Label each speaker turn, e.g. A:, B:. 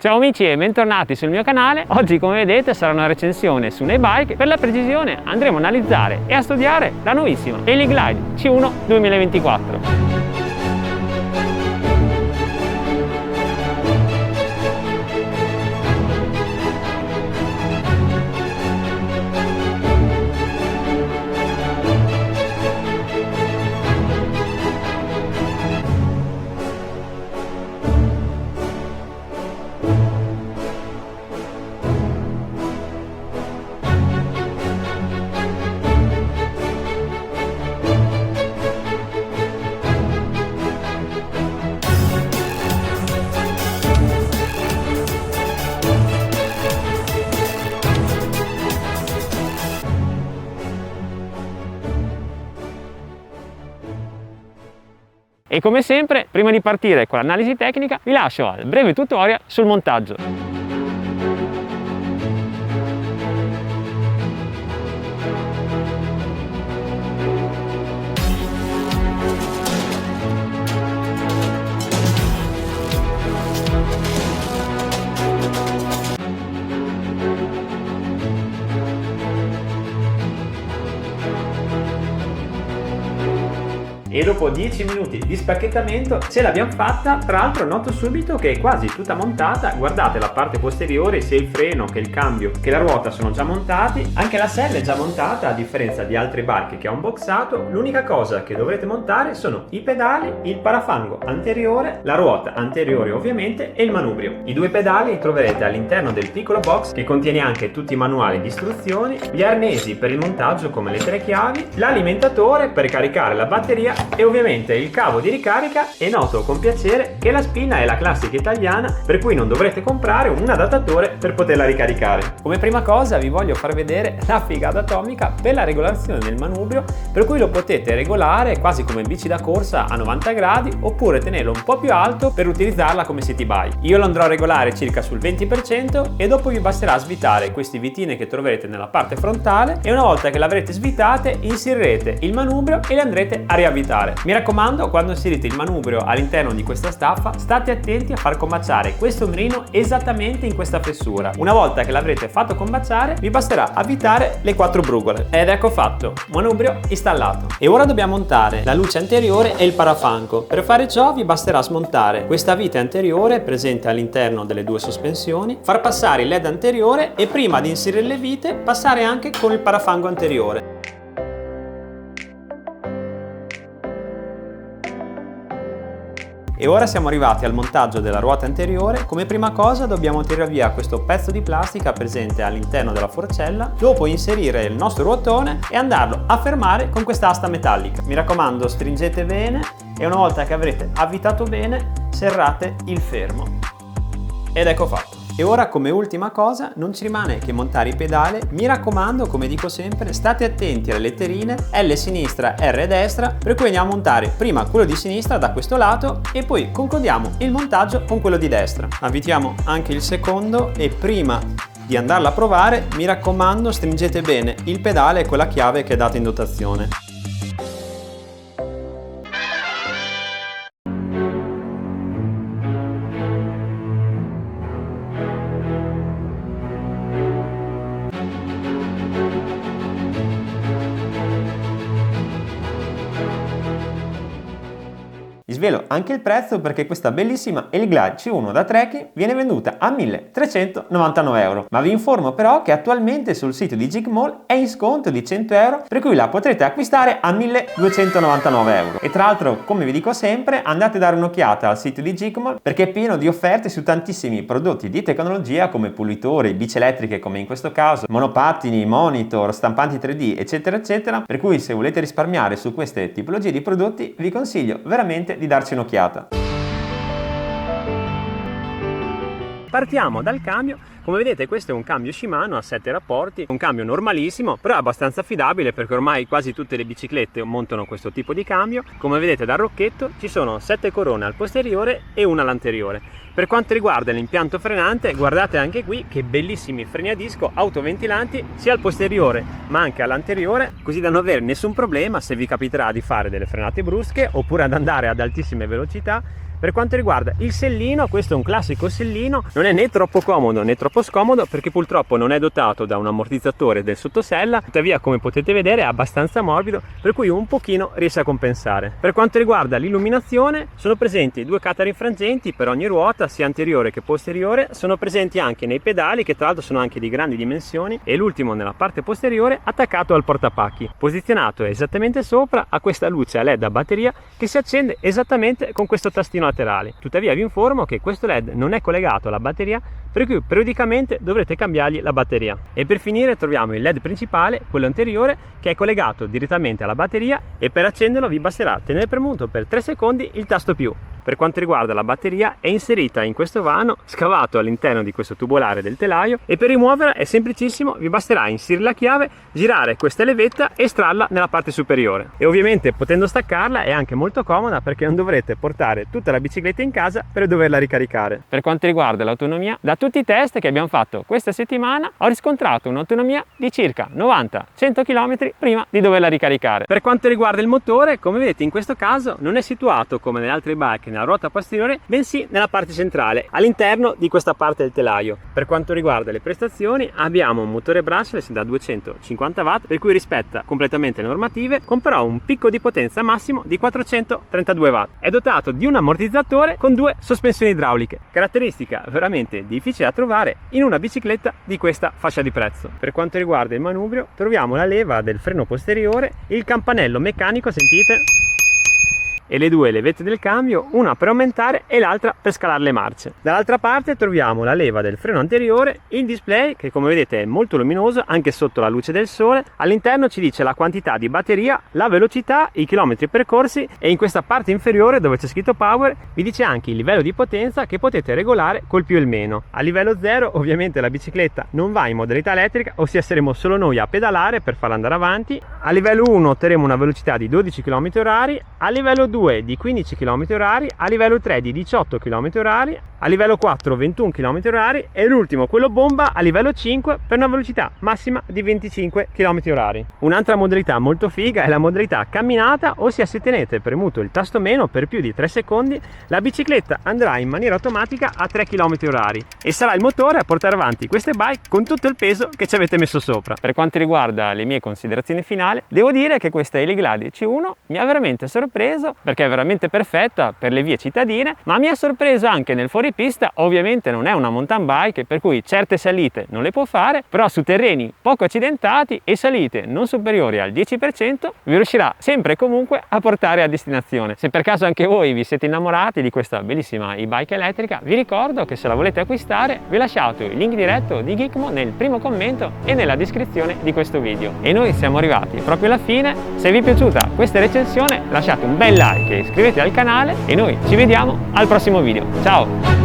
A: Ciao amici e bentornati sul mio canale. Oggi, come vedete, sarà una recensione su una bike. Per la precisione andremo a analizzare e a studiare la nuovissima Daily Glide C1 2024. E come sempre, prima di partire con l'analisi tecnica, vi lascio al breve tutorial sul montaggio. E dopo 10 minuti di spacchettamento ce l'abbiamo fatta. Tra l'altro noto subito che è quasi tutta montata. Guardate la parte posteriore, sia il freno che il cambio che la ruota sono già montati. Anche la sella è già montata, a differenza di altre bike che ha unboxato. L'unica cosa che dovrete montare sono i pedali, il parafango anteriore, la ruota anteriore ovviamente e il manubrio. I due pedali li troverete all'interno del piccolo box che contiene anche tutti i manuali di istruzioni, gli arnesi per il montaggio come le 3 chiavi, l'alimentatore per caricare la batteria e ovviamente il cavo di ricarica. E noto con piacere che la spina è la classica italiana, per cui non dovrete comprare un adattatore per poterla ricaricare. Come prima cosa vi voglio far vedere la figata atomica per la regolazione del manubrio, per cui lo potete regolare quasi come bici da corsa a 90 gradi oppure tenerlo un po' più alto per utilizzarla come city bike. Io lo andrò a regolare circa sul 20% e dopo vi basterà svitare queste vitine che troverete nella parte frontale e una volta che l'avrete svitate inserirete il manubrio e le andrete a riavvitare. Mi raccomando, quando inserite il manubrio all'interno di questa staffa state attenti a far combaciare questo mirino esattamente in questa fessura. Una volta che l'avrete fatto combaciare vi basterà avvitare le 4 brugole ed ecco fatto, manubrio installato. E ora dobbiamo montare la luce anteriore e il parafango. Per fare ciò vi basterà smontare questa vite anteriore presente all'interno delle 2 sospensioni, far passare il led anteriore e prima di inserire le vite passare anche con il parafango anteriore. E ora siamo arrivati al montaggio della ruota anteriore. Come prima cosa dobbiamo tirare via questo pezzo di plastica presente all'interno della forcella, dopo inserire il nostro ruotone e andarlo a fermare con quest'asta metallica. Mi raccomando, stringete bene e una volta che avrete avvitato bene serrate il fermo. Ed ecco fatto. E ora, come ultima cosa, non ci rimane che montare i pedali. Mi raccomando, come dico sempre, state attenti alle letterine L sinistra, R destra, per cui andiamo a montare prima quello di sinistra da questo lato e poi concludiamo il montaggio con quello di destra. Avvitiamo anche il secondo e prima di andarla a provare, mi raccomando, stringete bene il pedale con la chiave che è data in dotazione. Vi svelo anche il prezzo perché questa bellissima Glide C1 da trekking viene venduta a 1.399 euro, ma vi informo però che attualmente sul sito di Jigmall è in sconto di 100 euro, per cui la potrete acquistare a 1.299 euro. E tra l'altro, come vi dico sempre, andate a dare un'occhiata al sito di Jigmall perché è pieno di offerte su tantissimi prodotti di tecnologia come pulitori, bici elettriche come in questo caso, monopattini, monitor, stampanti 3D eccetera eccetera, per cui se volete risparmiare su queste tipologie di prodotti vi consiglio veramente di darci un'occhiata. Partiamo dal cambio. Come vedete questo è un cambio Shimano a 7 rapporti, un cambio normalissimo però abbastanza affidabile perché ormai quasi tutte le biciclette montano questo tipo di cambio. Come vedete dal rocchetto ci sono 7 corone al posteriore e una all'anteriore. Per quanto riguarda l'impianto frenante, guardate anche qui che bellissimi freni a disco autoventilanti sia al posteriore ma anche all'anteriore, così da non avere nessun problema se vi capiterà di fare delle frenate brusche oppure ad andare ad altissime velocità, Per quanto riguarda il sellino, questo è un classico sellino, non è né troppo comodo né troppo scomodo perché purtroppo non è dotato da un ammortizzatore del sottosella, tuttavia come potete vedere è abbastanza morbido, per cui un pochino riesce a compensare. Per quanto riguarda l'illuminazione, sono presenti due catari infrangenti per ogni ruota, sia anteriore che posteriore, sono presenti anche nei pedali che tra l'altro sono anche di grandi dimensioni, e l'ultimo nella parte posteriore attaccato al portapacchi, posizionato esattamente sopra a questa luce a LED a batteria che si accende esattamente con questo tastino laterale. Tuttavia vi informo che questo LED non è collegato alla batteria, per cui periodicamente dovrete cambiargli la batteria. E per finire troviamo il LED principale, quello anteriore, che è collegato direttamente alla batteria, e per accenderlo vi basterà tenere premuto per 3 secondi il tasto più. Per quanto riguarda la batteria, è inserita in questo vano scavato all'interno di questo tubolare del telaio, e per rimuoverla è semplicissimo, vi basterà inserire la chiave, girare questa levetta e estrarla nella parte superiore. E ovviamente potendo staccarla è anche molto comoda perché non dovrete portare tutta la bicicletta in casa per doverla ricaricare. Per quanto riguarda l'autonomia, da tutti i test che abbiamo fatto questa settimana ho riscontrato un'autonomia di circa 90-100 km prima di doverla ricaricare. Per quanto riguarda il motore, come vedete in questo caso non è situato come nelle altre bike nella ruota posteriore, bensì nella parte centrale, all'interno di questa parte del telaio. Per quanto riguarda le prestazioni, abbiamo un motore brushless da 250 watt, per cui rispetta completamente le normative, con però un picco di potenza massimo di 432 watt. È dotato di un ammortizzatore con 2 sospensioni idrauliche, caratteristica veramente difficile da trovare in una bicicletta di questa fascia di prezzo. Per quanto riguarda il manubrio, troviamo la leva del freno posteriore, il campanello meccanico, sentite, e le 2 levette del cambio, una per aumentare e l'altra per scalare le marce. Dall'altra parte troviamo la leva del freno anteriore, il display che come vedete è molto luminoso anche sotto la luce del sole, all'interno ci dice la quantità di batteria, la velocità, i chilometri percorsi, e in questa parte inferiore dove c'è scritto power vi dice anche il livello di potenza che potete regolare col più e il meno. A livello 0 ovviamente la bicicletta non va in modalità elettrica, ossia saremo solo noi a pedalare per farla andare avanti. A livello 1 otterremo una velocità di 12 km/h, a livello 2 di 15 km/h, a livello 3 di 18 km/h, a livello 4 21 km/h e l'ultimo, quello bomba, a livello 5 per una velocità massima di 25 km/h. Un'altra modalità molto figa è la modalità camminata, ossia se tenete premuto il tasto meno per più di 3 secondi la bicicletta andrà in maniera automatica a 3 km/h e sarà il motore a portare avanti queste bike con tutto il peso che ci avete messo sopra. Per quanto riguarda le mie considerazioni finali, devo dire che questa Heliglide C1 mi ha veramente sorpreso perché è veramente perfetta per le vie cittadine, ma mi ha sorpreso anche nel fuoripista. Ovviamente non è una mountain bike, per cui certe salite non le può fare, però su terreni poco accidentati e salite non superiori al 10% vi riuscirà sempre e comunque a portare a destinazione. Se per caso anche voi vi siete innamorati di questa bellissima e-bike elettrica, vi ricordo che se la volete acquistare vi ho lasciato il link diretto di Geekmo nel primo commento e nella descrizione di questo video. E noi siamo arrivati proprio alla fine. Se vi è piaciuta questa recensione lasciate un bel like e iscrivetevi al canale e noi ci vediamo al prossimo video. Ciao!